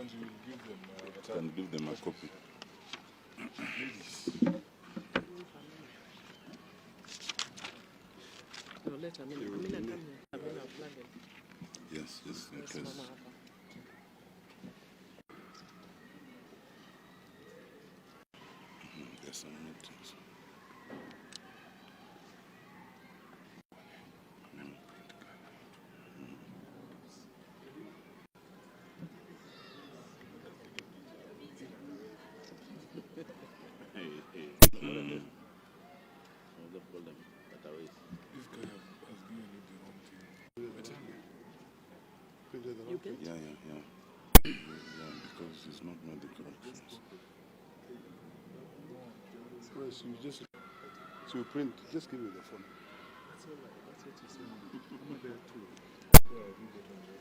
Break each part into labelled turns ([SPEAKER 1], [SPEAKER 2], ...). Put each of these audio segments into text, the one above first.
[SPEAKER 1] ones you will give them.
[SPEAKER 2] Can give them a copy.
[SPEAKER 3] No, later.
[SPEAKER 2] Yes, yes, because there's some meetings. Yeah, because it's not made the corrections.
[SPEAKER 1] So you just print, just give me the phone.
[SPEAKER 4] That's all right. That's what you're saying. I'm not there too.
[SPEAKER 1] Yeah, we get on there.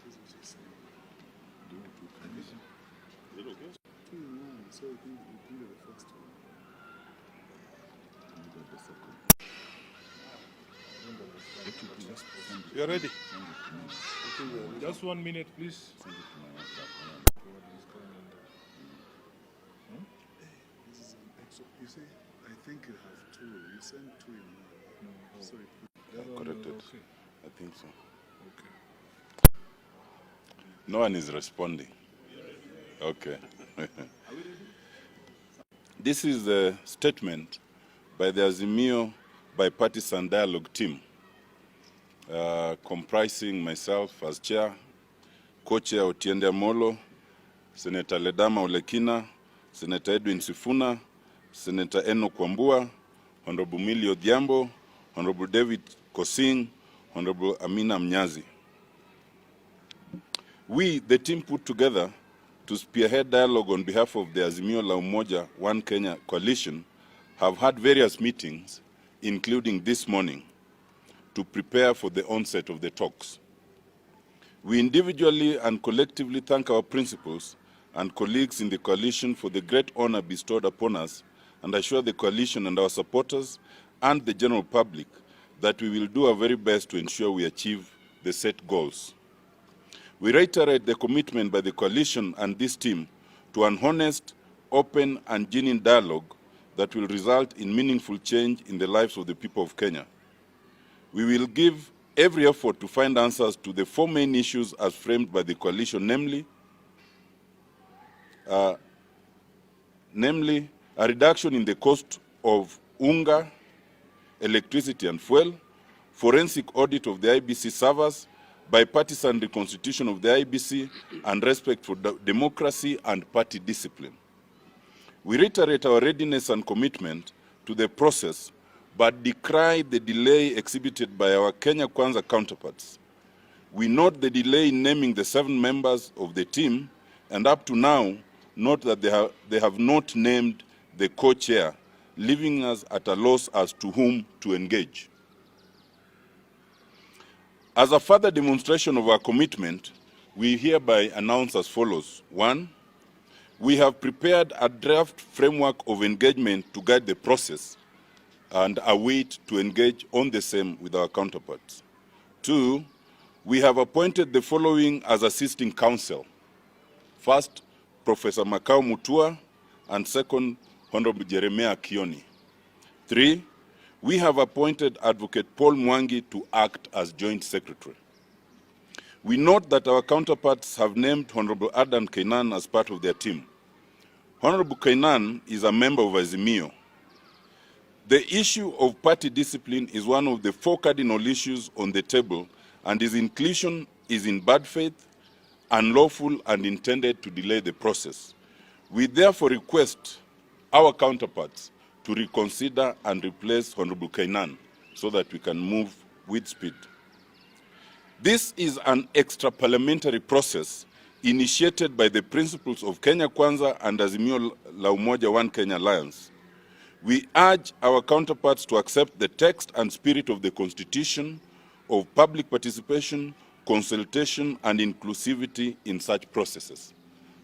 [SPEAKER 4] That's what you're saying.
[SPEAKER 2] Do you want to print this? Is it okay?
[SPEAKER 4] So you think the first one.
[SPEAKER 2] The second.
[SPEAKER 1] You're ready? Just 1 minute, please.
[SPEAKER 2] Send it to my WhatsApp.
[SPEAKER 4] This is an extra. You see, I think you have two. You sent two in one. So
[SPEAKER 2] I corrected.
[SPEAKER 1] Okay.
[SPEAKER 2] I think so.
[SPEAKER 1] Okay.
[SPEAKER 2] No one is responding. Okay. This is a statement by the Azimio bipartisan dialogue team, comprising myself as chair, co-chair Otiende Amolo, Senator Ledama Olekina, Senator Edwin Sifuna, Senator Eno Kwambua, Honorable Millie Odhiambo, Honorable David Kosing, Honorable Amina Mnyazi. We, the team put together to spearhead dialogue on behalf of the Azimio la Umoja One Kenya Coalition, have had various meetings, including this morning, to prepare for the onset of the talks. We individually and collectively thank our principals and colleagues in the coalition for the great honor bestowed upon us, and assure the coalition and our supporters and the general public that we will do our very best to ensure we achieve the set goals. We reiterate the commitment by the coalition and this team to an honest, open and genuine dialogue that will result in meaningful change in the lives of the people of Kenya. We will give every effort to find answers to the four main issues as framed by the coalition, namely a reduction in the cost of unga, electricity and fuel, forensic audit of the IBC servers, bipartisan reconstitution of the IBC, and respect for democracy and party discipline. We reiterate our readiness and commitment to the process, but decry the delay exhibited by our Kenya Kwanza counterparts. We note the delay in naming the 7 members of the team, and up to now, note that they have not named the co-chair, leaving us at a loss as to whom to engage. As a further demonstration of our commitment, we hereby announce as follows. 1, we have prepared a draft framework of engagement to guide the process and await to engage on the same with our counterparts. 2, we have appointed the following as assisting counsel. First, Professor Makau Mutua, and second, Honorable Jeremiah Kioni. 3, we have appointed Advocate Paul Mwangi to act as Joint Secretary. We note that our counterparts have named Honorable Adan Kainan as part of their team. Honorable Kainan is a member of Azimio. The issue of party discipline is one of the 4 cardinal issues on the table, and his inclusion is in bad faith, unlawful, and intended to delay the process. We therefore request our counterparts to reconsider and replace Honorable Kainan so that we can move with speed. This is an extra-parliamentary process initiated by the principles of Kenya Kwanza and Azimio la Umoja One Kenya Alliance. We urge our counterparts to accept the text and spirit of the Constitution of public participation, consultation, and inclusivity in such processes,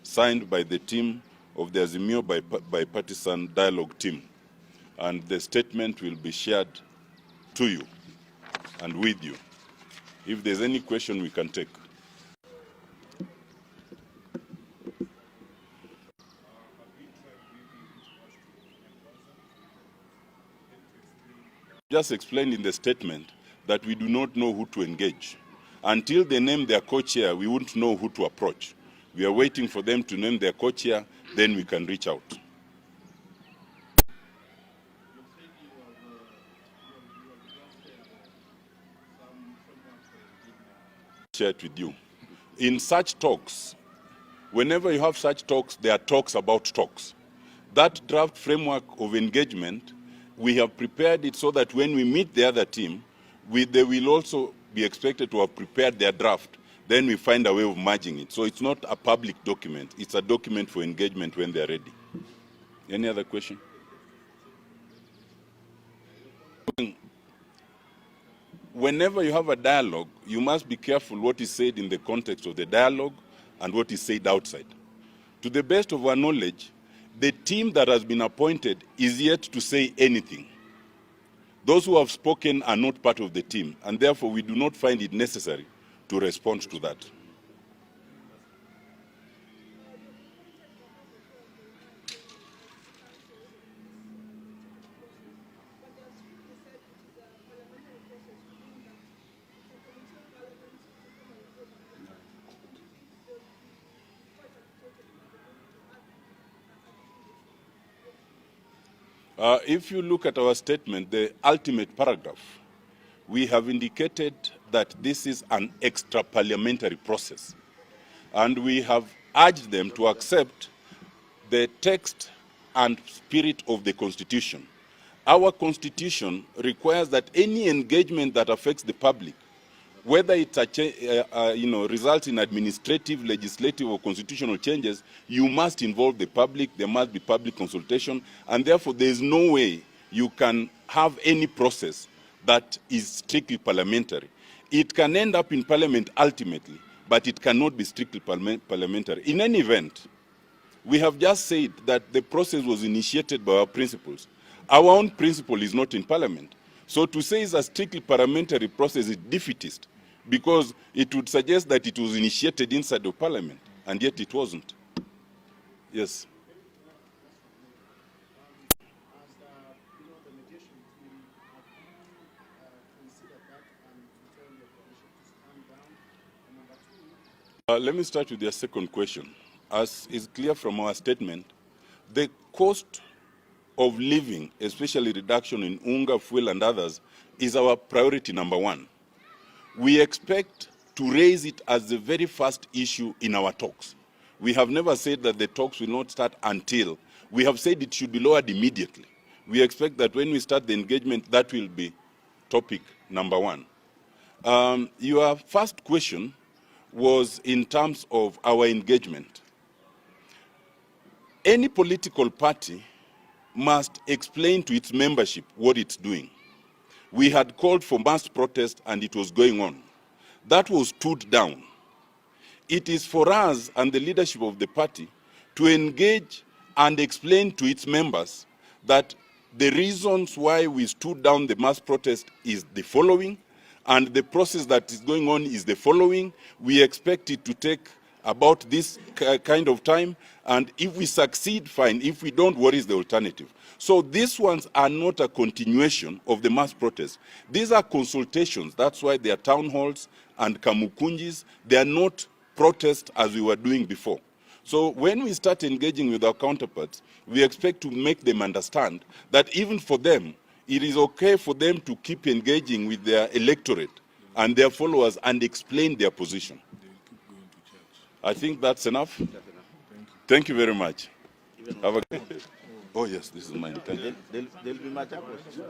[SPEAKER 2] signed by the team of the Azimio bipartisan dialogue team. And the statement will be shared to you and with you. If there's any question, we can take. just explained in the statement that we do not know who to engage. Until they name their co-chair, we won't know who to approach. We are waiting for them to name their co-chair, then we can reach out. Share it with you. In such talks, whenever you have such talks, there are talks about talks. That draft framework of engagement, we have prepared it so that when we meet the other team, they will also be expected to have prepared their draft. Then we find a way of merging it. So it's not a public document. It's a document for engagement when they're ready. Any other question? Whenever you have a dialogue, you must be careful what is said in the context of the dialogue and what is said outside. To the best of our knowledge, the team that has been appointed is yet to say anything. Those who have spoken are not part of the team, and therefore we do not find it necessary to respond to that. If you look at our statement, the ultimate paragraph, we have indicated that this is an extra-parliamentary process. And we have urged them to accept the text and spirit of the Constitution. Our Constitution requires that any engagement that affects the public, whether it results in administrative, legislative, or constitutional changes, you must involve the public, there must be public consultation, and therefore there is no way you can have any process that is strictly parliamentary. It can end up in Parliament ultimately, but it cannot be strictly parliamentary. In any event, we have just said that the process was initiated by our principles. Our own principle is not in Parliament. So to say it's a strictly parliamentary process is defeatist, because it would suggest that it was initiated inside of Parliament, and yet it wasn't. Yes. Let me start with your second question. As is clear from our statement, the cost of living, especially reduction in unga, fuel, and others, is our priority number one. We expect to raise it as the very first issue in our talks. We have never said that the talks will not start until. We have said it should be lowered immediately. We expect that when we start the engagement, that will be topic number one. Your first question was in terms of our engagement. Any political party must explain to its membership what it's doing. We had called for mass protest and it was going on. That was stood down. It is for us and the leadership of the party to engage and explain to its members that the reasons why we stood down the mass protest is the following, and the process that is going on is the following. We expect it to take about this kind of time, and if we succeed, fine. If we don't, what is the alternative? So these ones are not a continuation of the mass protest. These are consultations. That's why they are town halls and kamukunjis. They are not protests as we were doing before. So when we start engaging with our counterparts, we expect to make them understand that even for them, it is okay for them to keep engaging with their electorate and their followers and explain their position. I think that's enough. Thank you very much. Have a... Oh yes, this is mine. Thank you.
[SPEAKER 3] They'll be much appreciated.